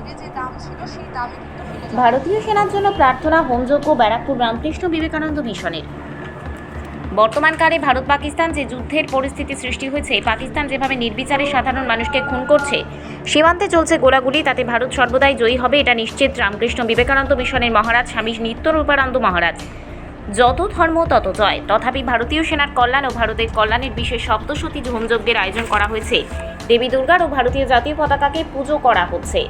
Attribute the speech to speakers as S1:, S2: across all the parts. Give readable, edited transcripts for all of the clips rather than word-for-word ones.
S1: আগে যে দাম ছিল সেই দামে কিন্তু ফিরে যাবে।
S2: ভারতীয় সেনার জন্য প্রার্থনা হোমযজ্ঞ ব্যারাকপুর রামকৃষ্ণ বিবেকানন্দ মিশনের। বর্তমানকালে ভারত পাকিস্তান যে যুদ্ধের পরিস্থিতি সৃষ্টি হয়েছে, পাকিস্তান যেভাবে নির্বিচারে সাধারণ মানুষকে খুন করছে, সীমান্তে চলছে গোলাগুলি, তাতে ভারত সর্বদাই জয়ী হবে এটা নিশ্চিত রামকৃষ্ণ বিবেকানন্দ মিশনের মহারাজ স্বামী নিত্যরূপানন্দ মহারাজ। যত ধর্ম তত জয়। তথাপি ভারতীয় সেনার কল্যাণ ও ভারতের কল্যাণের বিশেষ সপ্তশতী হোমযজ্ঞের আয়োজন করা হয়েছে। দেবী দুর্গার ও ভারতীয় জাতীয় পতাকাকে পুজো করা হচ্ছে।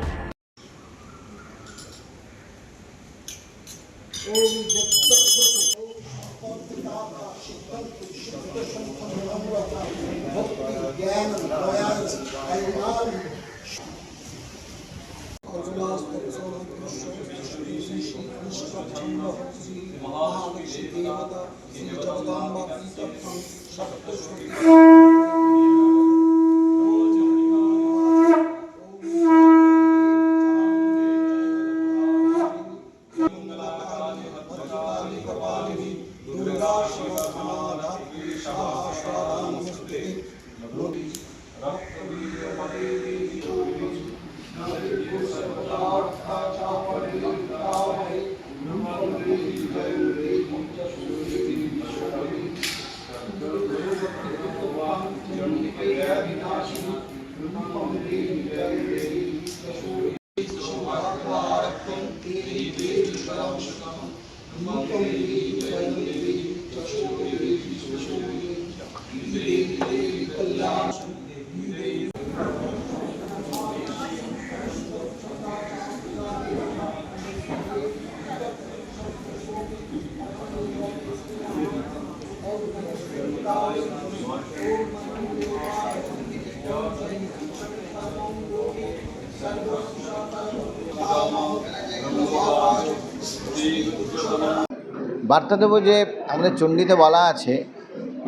S3: বার্তা দেব যে আমাদের চণ্ডীতে বলা আছে,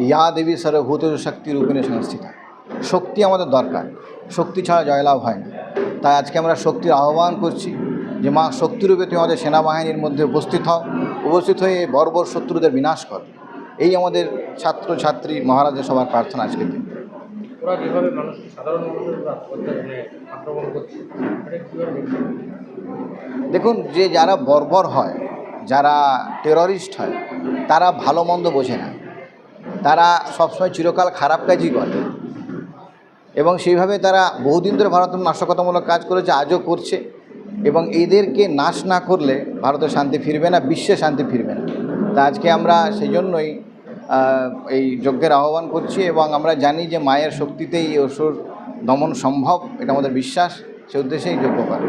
S3: ইয়া দেবী সর্বভূতেষু শক্তি রূপিণী সংস্থিতা। শক্তি আমাদের দরকার, শক্তি ছাড়া জয়লাভ হয় না। তাই আজকে আমরা শক্তির আহ্বান করছি যে মা শক্তিরূপে তুমি আমাদের সেনাবাহিনীর মধ্যে উপস্থিত হয়ে বর্বর শত্রুদের বিনাশ কর। এই আমাদের ছাত্র ছাত্রী মহারাজের সবার প্রার্থনা আজকের দিন।
S4: ওরা যেভাবে মানুষকে সাধারণ মানুষের আক্রমণ করছে,
S3: দেখুন, যে যারা বর্বর হয়, যারা টেররিস্ট হয়, তারা ভালো মন্দ বোঝে না। তারা সবসময় চিরকাল খারাপ কাজই করে এবং সেইভাবে তারা বহুদিন ধরে ভারতের নাশকতামূলক কাজ করেছে, আজও করছে। এবং এদেরকে নাশ না করলে ভারতের শান্তি ফিরবে না, বিশ্বে শান্তি ফিরবে না। তা আজকে আমরা সেই জন্যই এই যজ্ঞের আহ্বান করছি এবং আমরা জানি যে মায়ের শক্তিতেই এই অসুর দমন সম্ভব, এটা আমাদের বিশ্বাস। সে উদ্দেশ্যেই যজ্ঞ করা।